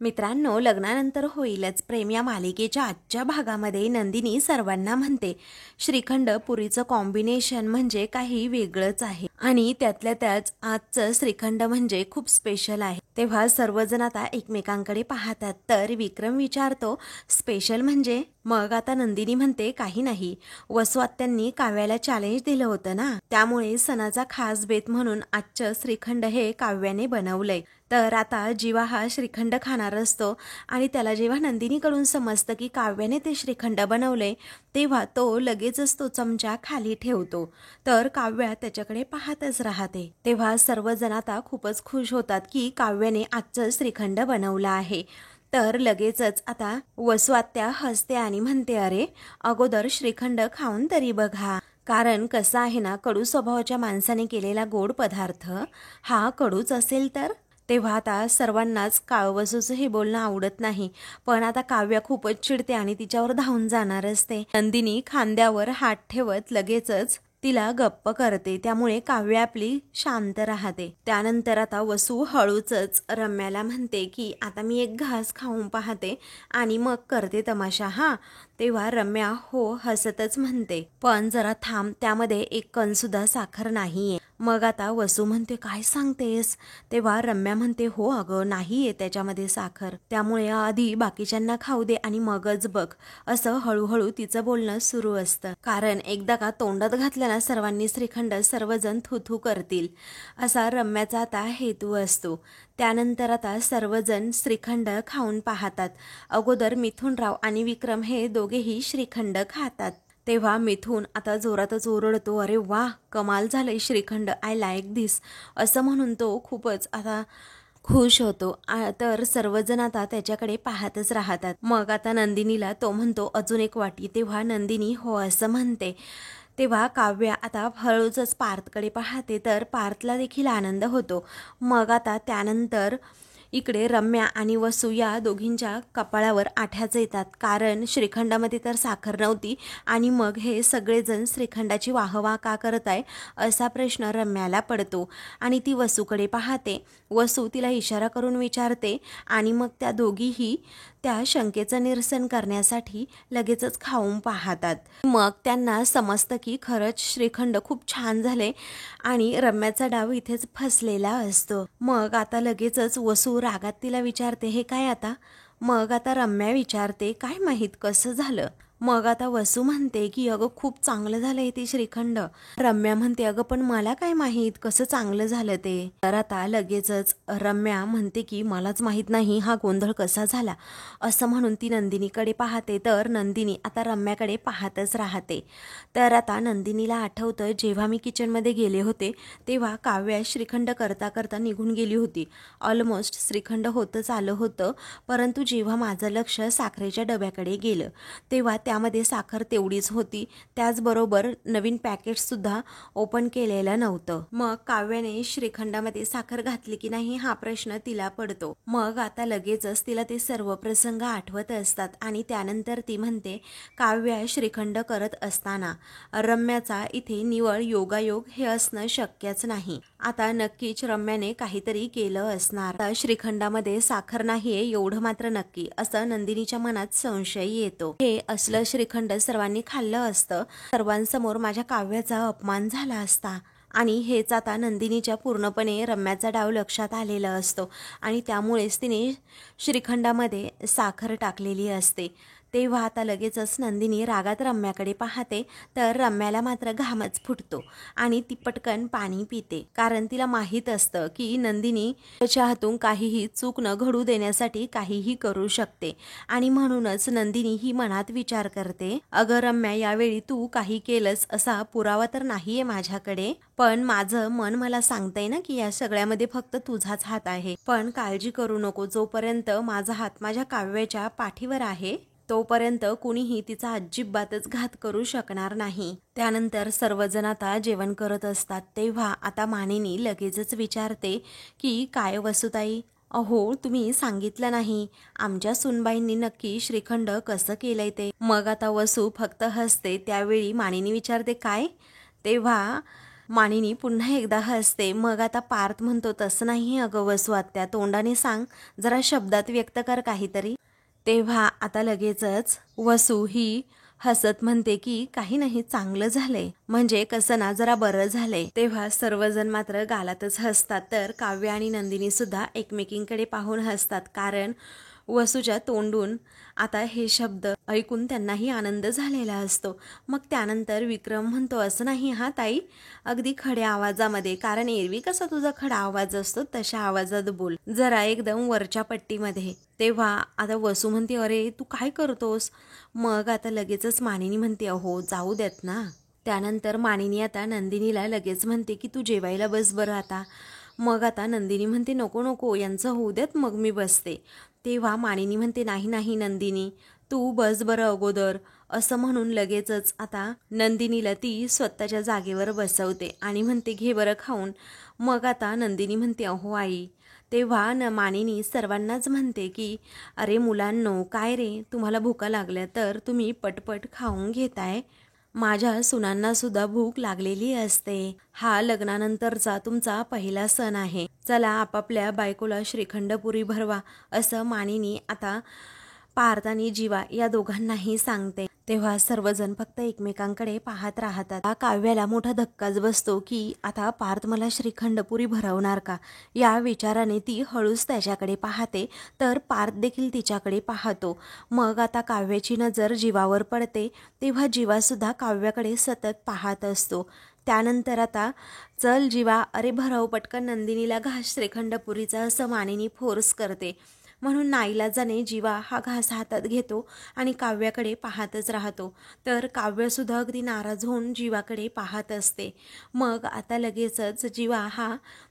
मित्रांनो, लग्नानंतर होईलच प्रेम या मालिकेच्या आजच्या भागामध्ये नंदिनी सर्वांना म्हणते, श्रीखंड पुरीचं कॉम्बिनेशन म्हणजे काही वेगळंच आहे आणि त्यातल्या त्याच आजचं श्रीखंड म्हणजे खूप स्पेशल आहे। तेव्हा सर्वजण आता एकमेकांकडे पाहतात तर विक्रम विचारतो, स्पेशल म्हणजे? मग आता नंदिनी म्हणते, काही नाही, वसू आत्यांनी काव्याला चॅलेंज दिलं होतं ना, त्यामुळे सणाचा खास बेत म्हणून आजचं श्रीखंड हे काव्याने बनवलंय। तर आता जीवा हा श्रीखंड खाणार असतो आणि त्याला जेव्हा नंदिनीकडून समजतं की काव्याने ते श्रीखंड बनवले, तेव्हा तो लगेचच तो चमचा खाली ठेवतो। तर काव्या त्याच्याकडे पाहतच राहते। तेव्हा सर्वजण आता खूपच खुश होतात की काव्याने आजचं श्रीखंड बनवलं आहे। तर लगेचच आता वसू आत्या हसते आणि म्हणते, अरे अगोदर श्रीखंड खाऊन तरी बघा, कारण कसं आहे ना, कडू स्वभावाच्या माणसाने केलेला गोड पदार्थ हा कडूच असेल तर। तेव्हा आता सर्वांनाच वसूचं हे बोलणं आवडत नाही, पण आता काव्या खूपच चिडते आणि तिच्यावर धावून जाणार असते। नंदिनी खांद्यावर हात ठेवत लगेचच तिला गप्प करते, त्यामुळे काव्या आपली शांत राहते। त्यानंतर आता वसू हळूच रम्याला म्हणते की आता मी एक घास खाऊन पाहते आणि मग करते तमाशा हा। तेव्हा रम्या हो हसतच म्हणते, पण जरा थांब, त्यामध्ये एक कण सुद्धा साखर नाहीये। मग आता वसू म्हणते, काय सांगतेस? तेव्हा रम्या म्हणते, हो अगं, नाहीये त्याच्यामध्ये साखर, त्यामुळे आधी बाकीच्यांना खाऊ दे आणि मगच बघ। असं हळूहळू तिचं बोलणं सुरू असतं, कारण एकदा का तोंडात घातलं ना सर्वांनी श्रीखंड, सर्वजण थू करतील, असा रम्याचा आता हेतू असतो। त्यानंतर आता सर्वजण श्रीखंड खाऊन पाहतात। अगोदर मिथुनराव आणि विक्रम हे दोघेही श्रीखंड खातात। तेव्हा मिथून आता जोरातच ओरडतो, अरे वा, कमाल झालंय श्रीखंड, आय लाईक धिस, असं म्हणून तो खूपच आता खुश होतो। तर सर्वजण आता त्याच्याकडे पाहतच राहतात। मग आता नंदिनीला तो म्हणतो, अजून एक वाटी। तेव्हा नंदिनी हो असं म्हणते। तेव्हा काव्या आता हळूच पार्थकडे पाहते, तर पार्थला देखील आनंद होतो। मग आता त्यानंतर इकडे रम्या आणि वसू या दोघींच्या कपाळावर आठ्याच येतात, कारण श्रीखंडामध्ये तर साखर नव्हती आणि मग हे सगळेजण श्रीखंडाची वाहवा का करत आहे असा प्रश्न रम्याला पडतो आणि ती वसूकडे पाहते। वसू तिला इशारा करून विचारते आणि मग त्या दोघीही त्या शंकेचं निरसन करण्यासाठी लगेचच खाऊन पाहतात। मग त्यांना समजतं की खरंच श्रीखंड खूप छान झाले आणि रम्याचा डाव इथेच फसलेला असतो। मग आता लगेचच वसू रागात तिला विचारते, हे काय आता? मग आता रम्या विचारते, काय माहीत कसं झालं? मग आता वसू म्हणते की अगं खूप चांगलं झालंय ते श्रीखंड। रम्या म्हणते, अगं पण मला काय माहीत कसं चांगलं झालं ते? तर आता लगेचच रम्या म्हणते की मलाच माहीत नाही हा गोंधळ कसा झाला, असं म्हणून ती नंदिनीकडे पाहते। तर नंदिनी आता रम्याकडे पाहतच राहते। तर आता नंदिनीला आठवतं, जेव्हा मी किचनमध्ये गेले होते तेव्हा काव्या श्रीखंड करता करता निघून गेली होती। ऑलमोस्ट श्रीखंड होतच आलं होतं, परंतु जेव्हा माझं लक्ष साखरेच्या डब्याकडे गेलं तेव्हा त्यामध्ये साखर तेवढीच होती, त्याचबरोबर नवीन पॅकेटसुद्धा ओपन केलेलं नव्हतं। मग काव्याने श्रीखंडामध्ये साखर घातली की नाही हा प्रश्न तिला पडतो। मग आता लगेचच तिला ते सर्व प्रसंग आठवत असतात आणि त्यानंतर ती म्हणते, काव्या श्रीखंड करत असताना रम्याचा इथे निवळ योगायोग हे असणं शक्यच नाही। आता नक्कीच रम्याने काहीतरी केलं असणार। श्रीखंडामध्ये साखर नाहीये एवढं मात्र नक्की, असं नंदिनीच्या मनात संशय येतो। हे असलं श्रीखंड सर्वांनी खाल्लं असतं, सर्वांसमोर माझ्या काव्याचा अपमान झाला असता आणि हेच आता नंदिनीच्या पूर्णपणे रम्याचा डाव लक्षात आलेला असतो आणि त्यामुळेच तिने श्रीखंडामध्ये साखर टाकलेली असते। तेव्हा आता लगेचच नंदिनी रागात रम्याकडे पाहते, तर रम्याला मात्र घामच फुटतो आणि ती पटकन पाणी पिते, कारण तिला माहीत असतं की नंदिनी त्याच्या हातून काहीही चूक न घडू देण्यासाठी काहीही करू शकते आणि म्हणूनच नंदिनी ही मनात विचार करते, अगं रम्या, यावेळी तू काही केलंस असा पुरावा तर नाहीये माझ्याकडे, पण माझं मन मला सांगतंय ना की या सगळ्यामध्ये फक्त तुझाच हात आहे, पण काळजी करू नको, जोपर्यंत माझा हात माझ्या काव्याच्या पाठीवर आहे तोपर्यंत कुणीही तिचा अजिबातच घात करू शकणार नाही। त्यानंतर सर्वजण आता जेवण करत असतात। तेव्हा आता मानिनी लगेचच विचारते की काय वसुताई, अहो तुम्ही सांगितलं नाही आमच्या सुनबाईंनी नक्की श्रीखंड कसं केलंय ते? मग आता वसू फक्त हसते। त्यावेळी मानिनी विचारते, काय? तेव्हा मानिनी पुन्हा एकदा हसते. मग आता पार्थ म्हणतो, तसं नाही अगं वसू आत्या, तोंडाने सांग, जरा शब्दात व्यक्त कर काहीतरी. तेव्हा आता लगेचच वसू ही हसत म्हणते की काही नाही, चांगलं झालंय, म्हणजे कसं ना जरा बरं झालंय. तेव्हा सर्वजण मात्र गालातच हसतात. तर काव्य आणि नंदिनी सुद्धा एकमेकींकडे पाहून हसतात, कारण वसूच्या तोंडून आता हे शब्द ऐकून त्यांनाही आनंद झालेला असतो. मग त्यानंतर विक्रम म्हणतो, असं नाही हा ताई, अगदी खड्या आवाजामध्ये, कारण एरवी कसा तुझा खडा आवाज असतो तशा आवाजात बोल, जरा एकदम वरच्या पट्टीमध्ये. तेव्हा आता वसू म्हणते, अरे तू काय करतोस. मग आता लगेचच मानिनी म्हणते, अहो जाऊ देत ना. त्यानंतर मानिनी आता नंदिनीला लगेच म्हणते की तू जेवायला बस बरं आता. मग आता नंदिनी म्हणते, नको नको, यांचं होऊ देत, मग मी बसते. तेव्हा मानिनी म्हणते, नाही नाही नंदिनी, तू बस बरं अगोदर, असं म्हणून लगेचच आता नंदिनीला ती स्वतःच्या जागेवर बसवते आणि म्हणते, घे बरं खाऊन. मग आता नंदिनी म्हणते, अहो आई. तेव्हा मानिनी सर्वांनाच म्हणते की अरे मुलांनो, काय रे, तुम्हाला भुका लागल्या तर तुम्ही पटपट खाऊन घेताय, माझ्या सुनांना सुद्धा भूक लागलेली असते, हा लग्नानंतरचा तुमचा पहिला सण आहे, चला आपापल्या बायकोला श्रीखंडपुरी भरवा, असं मानिनी आता पार्थ आणि जीवा या दोघांनाही सांगते. तेव्हा सर्वजण फक्त एकमेकांकडे पाहत राहतात. काव्याला मोठा धक्काच बसतो की आता पार्थ मला श्रीखंडपुरी भरवणार का, या विचाराने ती हळूच त्याच्याकडे पाहते. तर पार्थ देखील तिच्याकडे पाहतो. मग आता काव्याची नजर जीवावर पडते. तेव्हा जीवा सुद्धा काव्याकडे सतत पाहत असतो. त्यानंतर आता चल जीवा, अरे भरव पटकन नंदिनीला घास श्रीखंडपुरीचा, असं मानिनी फोर्स करते. म्हणून नाईलाजाने जीवा हा घास हातात घेतो आणि काव्याकडे पाहतच राहतो. तर काव्यसुद्धा अगदी नाराज होऊन जीवाकडे पाहत असते. मग आता लगेचच जीवा हा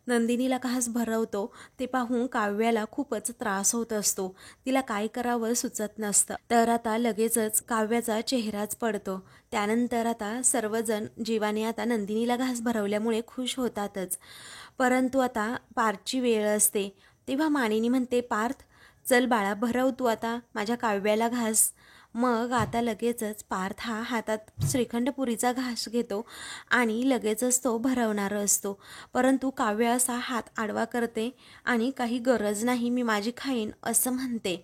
नंदिनीला घास भरवतो. ते पाहून काव्याला खूपच त्रास होत असतो. तिला काय करावं सुचत नसतं. तर आता लगेचच काव्याचा चेहराच पडतो. त्यानंतर आता सर्वजण जीवाने आता नंदिनीला घास भरवल्यामुळे खुश होतातच. परंतु आता पार्थची वेळ असते. तेव्हा मानिनी म्हणते, पार्थ चल बाळा, भरव तू आता माझ्या काव्याला घास. मग आता लगेचच पार्थ हा हातात श्रीखंडपुरीचा घास घेतो आणि लगेचच तो भरवणार असतो. परंतु काव्य असा हात आडवा करते आणि काही गरज नाही, मी माझी खाईन, असं म्हणते.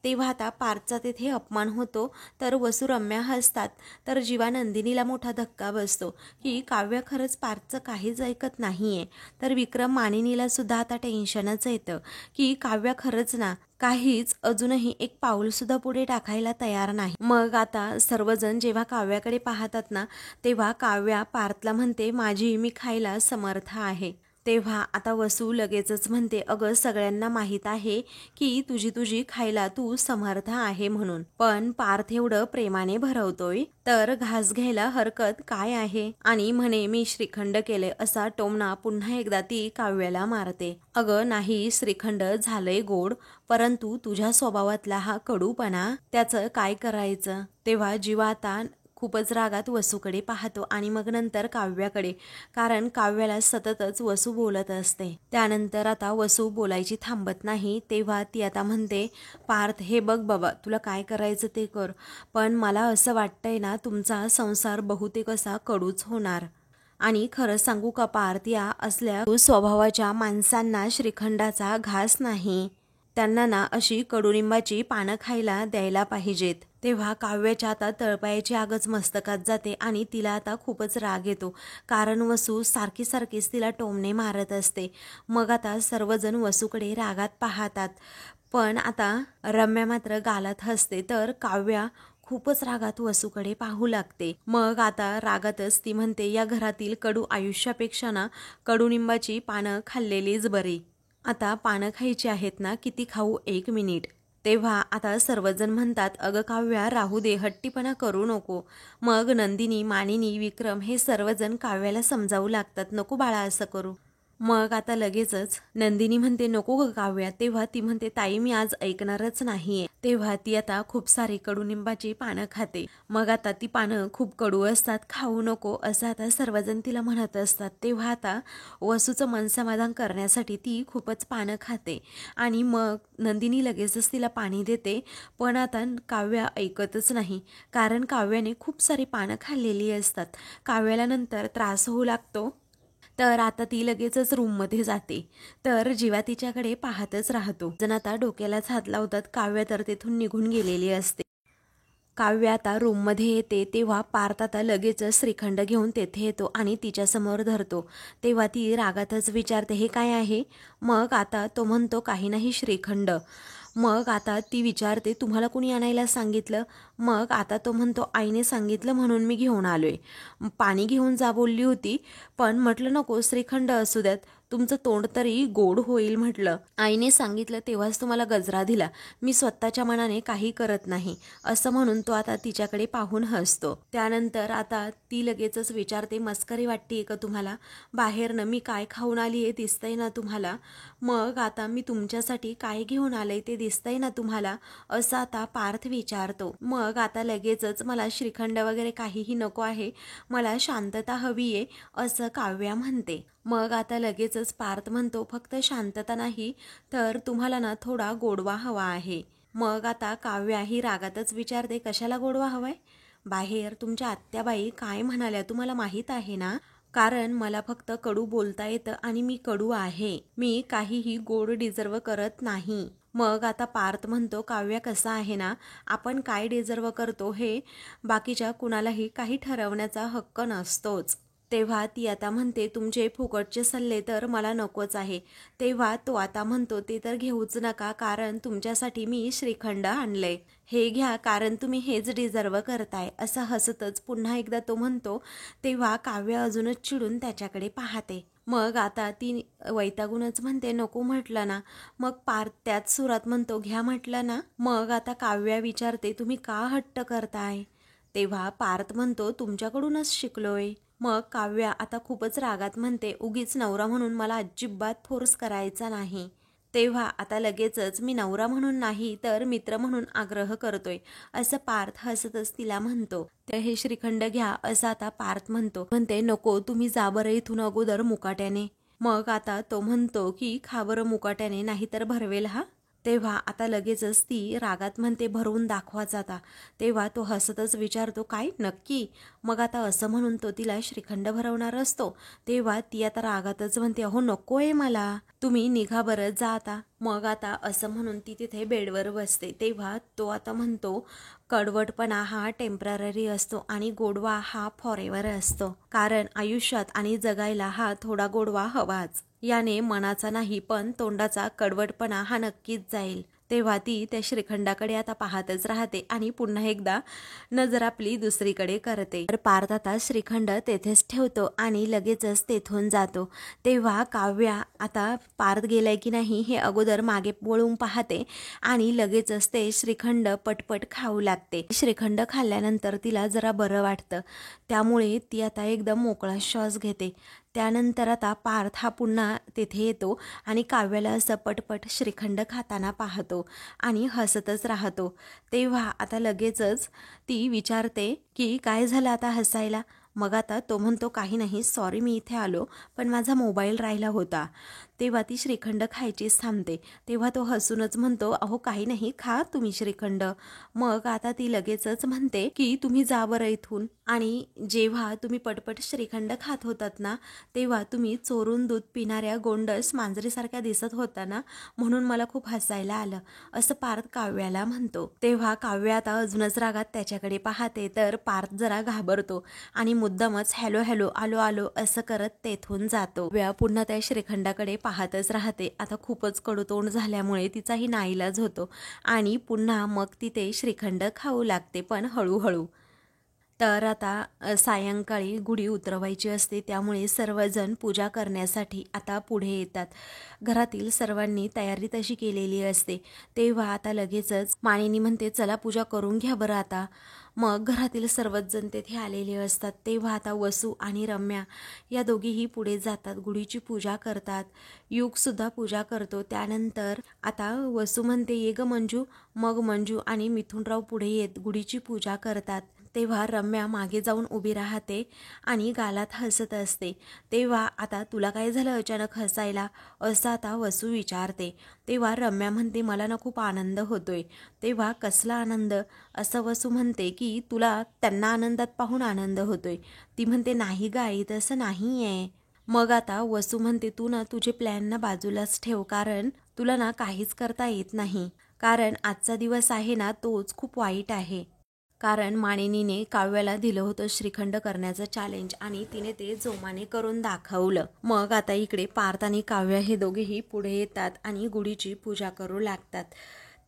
तेव्हा आता पार्थचा तिथे अपमान होतो. तर वसू रम्या हसतात. तर जीवा नंदिनीला मोठा धक्का बसतो की काव्य खरंच पार्थचं काहीच ऐकत नाहीये. तर विक्रम मानिनीला सुद्धा आता टेन्शनच येतं की काव्य खरंच ना काहीच अजूनही एक पाऊल सुद्धा पुढे टाकायला तयार नाही. मग आता सर्वजण जेव्हा काव्याकडे पाहतात ना, तेव्हा काव्या पार्थला म्हणते, माझी मी खायला समर्थ आहे. तेव्हा आता वसू लगेचच म्हणते, अगं सगळ्यांना माहीत आहे की तुझी खायला तू समर्थ आहे म्हणून, पण पार्थ एवढं प्रेमाने भरवतोय तर घास घ्यायला हरकत काय आहे, आणि म्हणे मी श्रीखंड केले, असा टोमणा पुन्हा एकदा ती काव्याला मारते. अगं नाही, श्रीखंड झालंय गोड, परंतु तुझ्या स्वभावातला हा कडूपणा, त्याचं काय करायचं. तेव्हा जीवा आता खूपच रागात वसूकडे पाहतो आणि मग नंतर काव्याकडे, कारण काव्याला सततच वसू बोलत असते. त्यानंतर आता वसू बोलायची थांबत नाही. तेव्हा ती आता म्हणते, पार्थ हे बघ बाबा, तुला काय करायचं ते कर, पण मला असं वाटतंय ना तुमचा संसार बहुतेक असा कडूच होणार. आणि खरं सांगू का पार्थ, या असल्या स्वभावाच्या माणसांना श्रीखंडाचा घास नाही, त्यांना ना अशी कडुनिंबाची पानं खायला द्यायला पाहिजेत. तेव्हा काव्याच्या आता तळपायाची आगच मस्तकात जाते आणि तिला आता खूपच राग येतो, कारण वसू सारखीच तिला टोमणे मारत असते. मग आता सर्वजण वसूकडे रागात पाहतात, पण आता रम्या मात्र गालात हसते. तर काव्या खूपच रागात वसूकडे पाहू लागते. मग आता रागातच ती म्हणते, या घरातील कडू आयुष्यापेक्षा ना कडुनिंबाची पानं खाल्लेलीच बरी. आता पानं खायची आहेत ना, किती खाऊ, 1 मिनिट. तेव्हा आता सर्वजण म्हणतात, अगं काव्या राहू दे, हट्टीपणा करू नको. मग नंदिनी, मानिनी, विक्रम हे सर्वजण काव्याला समजावू लागतात, नको बाळा असं करू. मग आता लगेचच नंदिनी म्हणते, नको ग काव्या. तेव्हा ती म्हणते, ताई मी आज ऐकणारच नाहीये. तेव्हा ती आता खूप सारी कडुनिंबाची पानं खाते. मग आता ती पानं खूप कडू असतात, खाऊ नको असं आता सर्वजण तिला म्हणत असतात. तेव्हा आता वसूचं मन समाधान करण्यासाठी ती खूपच पानं खाते आणि मग नंदिनी लगेचच तिला पाणी देते. पण आता काव्या ऐकतच नाही, कारण काव्याने खूप सारी पानं खाल्लेली असतात. काव्याला नंतर त्रास होऊ लागतो तर आता ती लगेचच रूममध्ये जाते. तर जीवा तिच्याकडे पाहतच राहतो. जण आता डोक्यालाच हात लावतात. काव्य तर तेथून निघून गेलेली असते. काव्य आता रूममध्ये येते तेव्हा पार्थ आता लगेचच श्रीखंड घेऊन तेथे येतो आणि तिच्यासमोर धरतो. तेव्हा ती रागातच विचारते, हे काय आहे? मग आता तो म्हणतो, काही नाही श्रीखंड. मग आता ती विचारते, तुम्हाला कुणी आणायला सांगितलं? मग आता तो म्हणतो, आईने सांगितलं म्हणून मी घेऊन आलोय. पाणी घेऊन जा बोलली होती, पण म्हटलं नको, श्रीखंड असू द्यात, तुमचं तोंड तरी गोड होईल म्हटलं. आईने सांगितलं तेव्हाच तुम्हाला गजरा दिला. मी स्वतःच्या मनाने काही करत नाही, असं म्हणून तो आता तिच्याकडे पाहून हसतो. त्यानंतर आता ती लगेचच विचारते, मस्करी वाटते का तुम्हाला? बाहेरनं मी काय खाऊन आली आहे दिसतंय ना तुम्हाला? मग आता मी तुमच्यासाठी काय घेऊन आलंय ते दिसतंय ना तुम्हाला? असं आता पार्थ विचारतो. मग आता लगेचच मला श्रीखंड वगैरे काहीही नको आहे, मला शांतता हवी आहे, असं काव्या म्हणते. मग आता लगेचच पार्थ म्हणतो, फक्त शांतता नाही तर तुम्हाला ना थोडा गोडवा हवा आहे. मग आता काव्या ही रागातच विचारते, कशाला गोडवा हवाय? बाहेर तुमच्या आत्याबाई काय म्हणाल्या तुम्हाला माहीत आहे ना? कारण मला फक्त कडू बोलता येतं आणि मी कडू आहे. मी काहीही गोड डिझर्व करत नाही. मग आता पार्थ म्हणतो, काव्या कसा आहे ना, आपण काय डिझर्व करतो हे बाकीच्या कुणालाही काही ठरवण्याचा हक्क नसतोच. तेव्हा ती आता म्हणते, तुमचे फुकटचे सल्ले तर मला नकोच आहे. तेव्हा तो आता म्हणतो, ते तर घेऊच नका, कारण तुमच्यासाठी मी श्रीखंड आणलंय. हे घ्या, कारण तुम्ही हेच डिझर्व करताय. असं हसतच पुन्हा एकदा तो म्हणतो. तेव्हा काव्य अजूनच चिडून त्याच्याकडे पाहते. मग आता ती वैतागूनच म्हणते, नको म्हटलं ना. मग पार्थ त्याच सुरात म्हणतो, घ्या म्हटलं ना. मग आता काव्या विचारते, तुम्ही का हट्ट करताय? तेव्हा पार्थ म्हणतो, तुमच्याकडूनच शिकलोय. मग काव्या आता खूपच रागात म्हणते, उगीच नवरा म्हणून मला अजिबात फोर्स करायचा नाही. तेव्हा आता लगेचच, मी नवरा म्हणून नाही तर मित्र म्हणून आग्रह करतोय, असं पार्थ हसतच तिला म्हणतो. तर हे श्रीखंड घ्या, असं आता पार्थ म्हणते नको, तुम्ही जा बरं इथून अगोदर मुकाट्याने. मग आता तो म्हणतो की खा बरं मुकाट्याने, नाही तर भरवेल हा. तेव्हा आता लगेचच ती रागात म्हणते, भरवून दाखवाच आता. तेव्हा तो हसतच विचारतो, काय नक्की? मग आता असं म्हणून तो तिला श्रीखंड भरवणार असतो. तेव्हा ती आता रागातच म्हणते, अहो नकोय मला, तुम्ही निघा बरं, जा आता. मग आता असं म्हणून ती तिथे बेडवर बसते. तेव्हा तो आता म्हणतो, कडवटपणा हा टेम्पररी असतो आणि गोडवा हा फॉरेवर असतो. कारण आयुष्यात आणि जगायला हा थोडा गोडवा हवाच. याने मनाचा नाही पण तोंडाचा कडवटपणा हा नक्कीच जाईल. तेव्हा ती त्या श्रीखंडाकडे आता पाहतच राहते आणि पुन्हा एकदा नजर आपली दुसरीकडे करते. तर पार्थ आता श्रीखंड तेथेच ठेवतो आणि लगेचच तेथून जातो. तेव्हा काव्या आता पार्थ गेलाय की नाही हे अगोदर मागे वळून पाहते आणि लगेचच ते श्रीखंड पटपट खाऊ लागते. श्रीखंड खाल्ल्यानंतर तिला जरा बरं वाटतं, त्यामुळे ती आता एकदम मोकळा श्वास घेते. त्यानंतर आता पार्थ हा पुन्हा तेथे येतो आणि काव्याला असं पटपट श्रीखंड खाताना पाहतो आणि हसतच राहतो. तेव्हा आता लगेचच ती विचारते की काय झालं आता हसायला? मग आता तो म्हणतो, काही नाही, सॉरी, मी इथे आलो पण माझा मोबाईल राहिला होता. तेव्हा ती श्रीखंड खायचीच थांबते. तेव्हा तो हसूनच म्हणतो, अहो काही नाही, खा तुम्ही श्रीखंड. मग आता ती लगेचच म्हणते की तुम्ही जा बरं इथून. आणि जेव्हा तुम्ही पटपट श्रीखंड खात होतात ना, तेव्हा तुम्ही चोरून दूध पिणाऱ्या गोंडस मांजरीसारख्या दिसत होता ना, म्हणून मला खूप हसायला आलं, असं पार्थ काव्याला म्हणतो. तेव्हा काव्य आता अजूनच रागात त्याच्याकडे पाहते. तर पार्थ जरा घाबरतो आणि मुद्दामच हॅलो हॅलो, आलो आलो असं करत तेथून जातो. व्या पुन्हा त्या श्रीखंडाकडे पाहतच राहते. आता खूपच कडूतोंड झाल्यामुळे तिचाही नाईलाज होतो आणि पुन्हा मग ती ते श्रीखंड खाऊ लागते, पण हळूहळू. तर आता सायंकाळी गुढी उतरवायची असते, त्यामुळे सर्वजण पूजा करण्यासाठी आता पुढे येतात. घरातील सर्वांनी तयारी तशी केलेली असते. तेव्हा आता लगेचच मानिनी म्हणते, चला पूजा करून घ्या बरं आता. मग घरातील सर्वच जण तेथे आलेले असतात. तेव्हा आता वसू आणि रम्या या दोघीही पुढे जातात, गुढीची पूजा करतात. युगसुद्धा पूजा करतो. त्यानंतर आता वसू म्हणते, ये ग मंजू. मग मंजू आणि मिथुनराव पुढे येत गुढीची पूजा करतात. तेव्हा रम्या मागे जाऊन उभी राहते आणि गालात हसत असते. तेव्हा आता तुला काय झालं अचानक हसायला, असं आता वसू विचारते. तेव्हा रम्या म्हणते, मला ना खूप आनंद होतोय. तेव्हा कसला आनंद, असं वसू म्हणते की तुला त्यांना आनंदात पाहून आनंद होतोय. ती म्हणते, नाही गाई, तसं नाही आहे. मग आता वसू म्हणते तू ना तुझे प्लॅन ना बाजूलाच ठेव, कारण तुला ना काहीच करता येत नाही. कारण आजचा दिवस आहे ना तोच खूप वाईट आहे. कारण मानिनीने काव्याला दिलं होतं श्रीखंड करण्याचं चॅलेंज आणि तिने ते जोमाने करून दाखवलं. मग आता इकडे पार्थ आणि काव्य हे दोघेही पुढे येतात आणि गुढीची पूजा करू लागतात.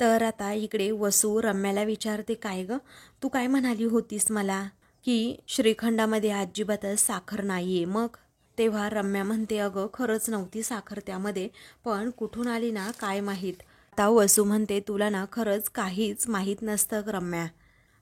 तर आता इकडे वसू रम्याला विचारते, काय ग तू काय म्हणाली होतीस मला की श्रीखंडामध्ये अजिबातच साखर नाहीये. मग तेव्हा रम्या म्हणते, अगं खरंच नव्हती साखर त्यामध्ये, पण कुठून आली ना काय माहीत. आता वसू म्हणते, तुला ना खरंच काहीच माहीत नसतं रम्या,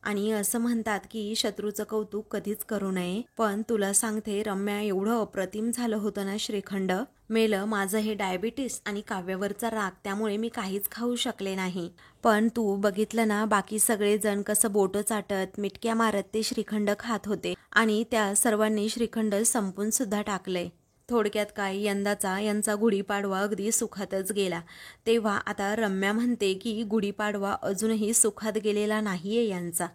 आणि असं म्हणतात की शत्रूचं कौतुक कधीच करू नये. पण तुला सांगते रम्या, एवढं अप्रतिम झालं होतं ना श्रीखंड, मेलं माझं हे डायबिटीस आणि काव्यावरचा राग, त्यामुळे मी काहीच खाऊ शकले नाही. पण तू बघितलं ना बाकी सगळे जण कसं बोटं चाटत मिटक्या मारत ते श्रीखंड खात होते आणि त्या सर्वांनी श्रीखंड संपून सुद्धा टाकलंय. थोडक्यात काय, यंदाचा यांचा गुढीपाडवा अगदी सुखातच गेला. तेव्हा आता रम्या म्हणते की गुढीपाडवा अजूनही सुखात गेलेला नाहीये यांचा,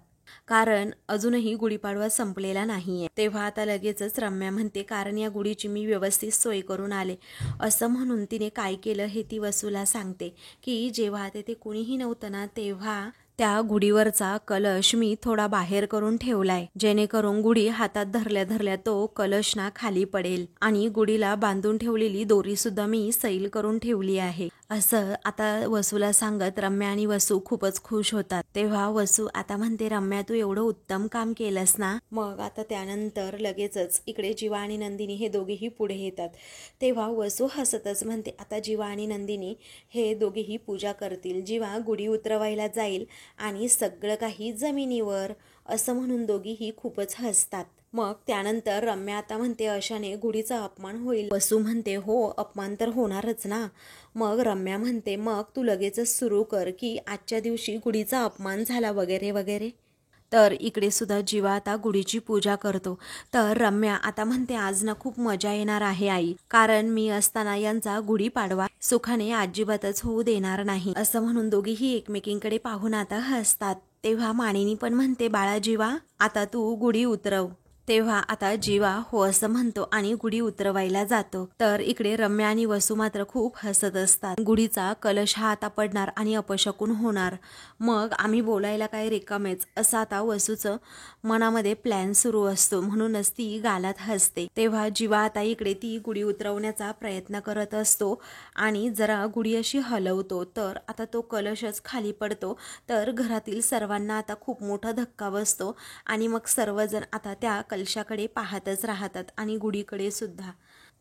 कारण अजूनही गुढीपाडवा संपलेला नाहीये. तेव्हा आता लगेचच रम्या म्हणते, कारण या गुढीची मी व्यवस्थित सोय करून आले. असं म्हणून तिने काय केलं हे ती वसूला सांगते की जेव्हा तेथे कुणीही नव्हतं ना तेव्हा त्या गुढीवरचा कलश मी थोडा बाहेर करून ठेवलाय, जेणेकरून गुढी हातात धरल्या धरल्या तो कलश ना खाली पडेल, आणि गुढीला बांधून ठेवलेली दोरी सुद्धा मी सैल करून ठेवली आहे. असं आता वसूला सांगत रम्या आणि वसू खूपच खुश होतात. तेव्हा वसू आता म्हणते, रम्या तू एवढं उत्तम काम केलंस ना. मग आता त्यानंतर लगेचच इकडे जीवा आणि नंदिनी हे दोघेही पुढे येतात. तेव्हा वसू हसतच म्हणते, आता जीवा आणि नंदिनी हे दोघेही पूजा करतील. जीवा गुढी उतरवायला जाईल आणि सगळं काही जमिनीवर, असं म्हणून दोघीही खूपच हसतात. मग त्यानंतर रम्या आता म्हणते, अशाने गुढीचा अपमान होईल. वसू म्हणते, हो अपमान तर होणारच ना. मग रम्या म्हणते, मग तू लगेचच सुरू कर की आजच्या दिवशी गुढीचा अपमान झाला वगैरे वगैरे. तर इकडे सुद्धा जीवा आता गुढीची पूजा करतो. तर रम्या आता म्हणते, आज ना खूप मजा येणार आहे आई, कारण मी असताना यांचा गुढीपाडवा सुखाने अजिबातच होऊ देणार नाही. असं म्हणून दोघीही एकमेकींकडे पाहून आता हसतात. तेव्हा मानिनी पण म्हणते, बाळा जीवा आता तू गुढी उतरव. तेव्हा आता जीवा हो असं म्हणतो आणि गुढी उतरवायला जातो. तर इकडे रम्या आणि वसू मात्र खूप हसत असतात. गुढीचा कलश हा आता पडणार आणि अपशकुन होणार, मग आम्ही बोलायला काय रिकामेच, असं आता वसूचं मनामध्ये प्लॅन सुरू असतो. म्हणूनच ती गालात हसते. तेव्हा जीवा आता इकडे ती गुढी उतरवण्याचा प्रयत्न करत असतो आणि जरा गुढी अशी हलवतो, तर आता तो कलशच खाली पडतो. तर घरातील सर्वांना आता खूप मोठा धक्का बसतो आणि मग सर्वजण आता त्या कलशाकडे पाहतच राहतात आणि गुढीकडे सुद्धा.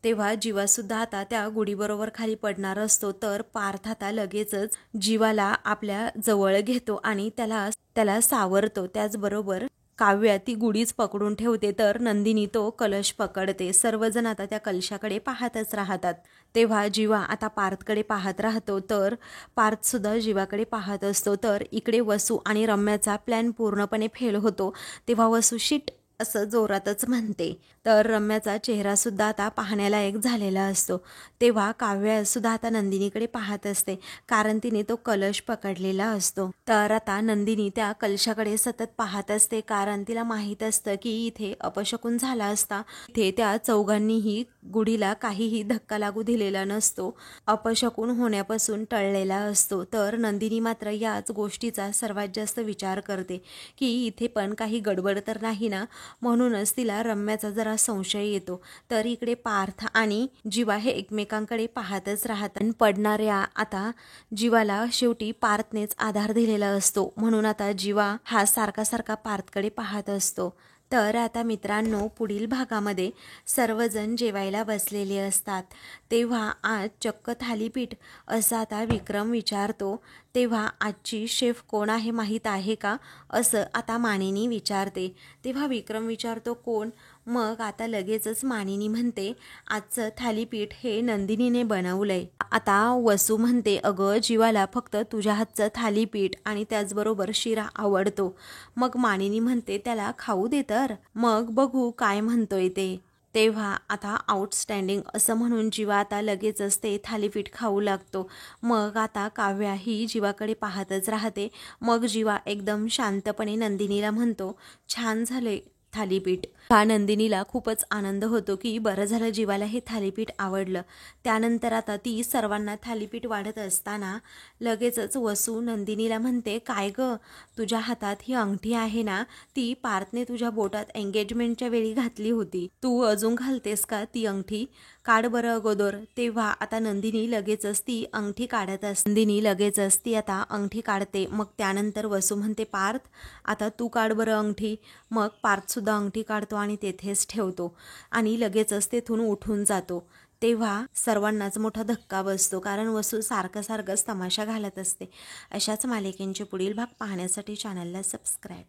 तेव्हा जीवा सुद्धा आता त्या गुढीबरोबर खाली पडणार असतो. तर पार्थ आता लगेचच जीवाला आपल्या जवळ घेतो आणि त्याला सावरतो. त्याचबरोबर काव्या ती गुढीच पकडून ठेवते, तर नंदिनी तो कलश पकडते. सर्वजण आता त्या कलशाकडे पाहतच राहतात. तेव्हा जीवा आता पार्थकडे पाहत राहतो, तर पार्थ सुद्धा जीवाकडे पाहत असतो. तर इकडे वसू आणि रम्याचा प्लॅन पूर्णपणे फेल होतो. तेव्हा वसू शिट असं जोरातच म्हणते. तर रम्याचा चेहरा सुद्धा आता पाहण्यालायक झालेला असतो. तेव्हा काव्या सुद्धा आता नंदिनीकडे पाहत असते, कारण तिने तो कलश पकडलेला असतो. तर आता नंदिनी त्या कलशाकडे सतत पाहत असते, कारण तिला माहीत असतं की इथे अपशकुन झाला असता इथे त्या चौघांनीही गुढीला काहीही धक्का लागू दिलेला नसतो, अपशकुन होण्यापासून टळलेला असतो. तर नंदिनी मात्र याच गोष्टीचा सर्वात जास्त विचार करते की इथे पण काही गडबड तर नाही ना, म्हणूनच तिला रम्याचा जरा संशय येतो. तर इकडे पार्थ आणि जीवा हे एकमेकांकडे पाहतच राहतात. पडणाऱ्या आता जीवाला शेवटी पार्थनेच आधार दिलेला असतो, म्हणून आता जीवा हा सारखा सारखा पार्थकडे पाहत असतो. तर आता मित्रांनो, पुढील भागामध्ये सर्वजण जेवायला बसलेले असतात. तेव्हा आज चक्क थालीपीठ, असा आता विक्रम विचारतो. तेव्हा आजची शेफ कोण आहे माहीत आहे का, असं आता मानिनी विचारते. तेव्हा विक्रम विचारतो, कोण. मग आता लगेचच मानिनी म्हणते, आजचं थालीपीठ हे नंदिनीने बनवलंय. आता वसू म्हणते, अगं जीवाला फक्त तुझ्या हातचं थालीपीठ आणि त्याचबरोबर शिरा आवडतो. मग मानिनी म्हणते, त्याला खाऊ दे तर, मग बघू काय म्हणतोय ते. तेव्हा आता आउटस्टँडिंग असं म्हणून जीवा आता लगेचच ते थालीपीठ खाऊ लागतो. मग आता काव्या ही जीवाकडे पाहतच राहते. मग जीवा एकदम शांतपणे नंदिनीला म्हणतो, छान झाले थालीपीठ. हा नंदिनीला खूपच आनंद होतो की बरं झालं जीवाला हे थालीपीठ आवडलं. त्यानंतर आता ती सर्वांना थालीपीठ वाढत असताना लगेचच वसू नंदिनीला म्हणते, काय ग, तुझ्या हातात ही अंगठी आहे ना, ती पार्थने तुझ्या बोटात एंगेजमेंटच्या वेळी घातली होती, तू अजून घालतेस का ती अंगठी? काढ बरं अगोदर. तेव्हा आता नंदिनी लगेचच ती अंगठी काढत असते. नंदिनी लगेचच ती आता अंगठी काढते. मग त्यानंतर वसू म्हणते, पार्थ आता तू काढ बरं अंगठी. मग पार्थसुद्धा अंगठी काढतो आणि तेथेच ठेवतो आणि लगेचच तेथून उठून जातो. तेव्हा सर्वांनाच मोठा धक्का बसतो, कारण वसू सारखंच तमाशा घालत असते. अशाच मालिकेंचे पुढील भाग पाहण्यासाठी चॅनलला सबस्क्राईब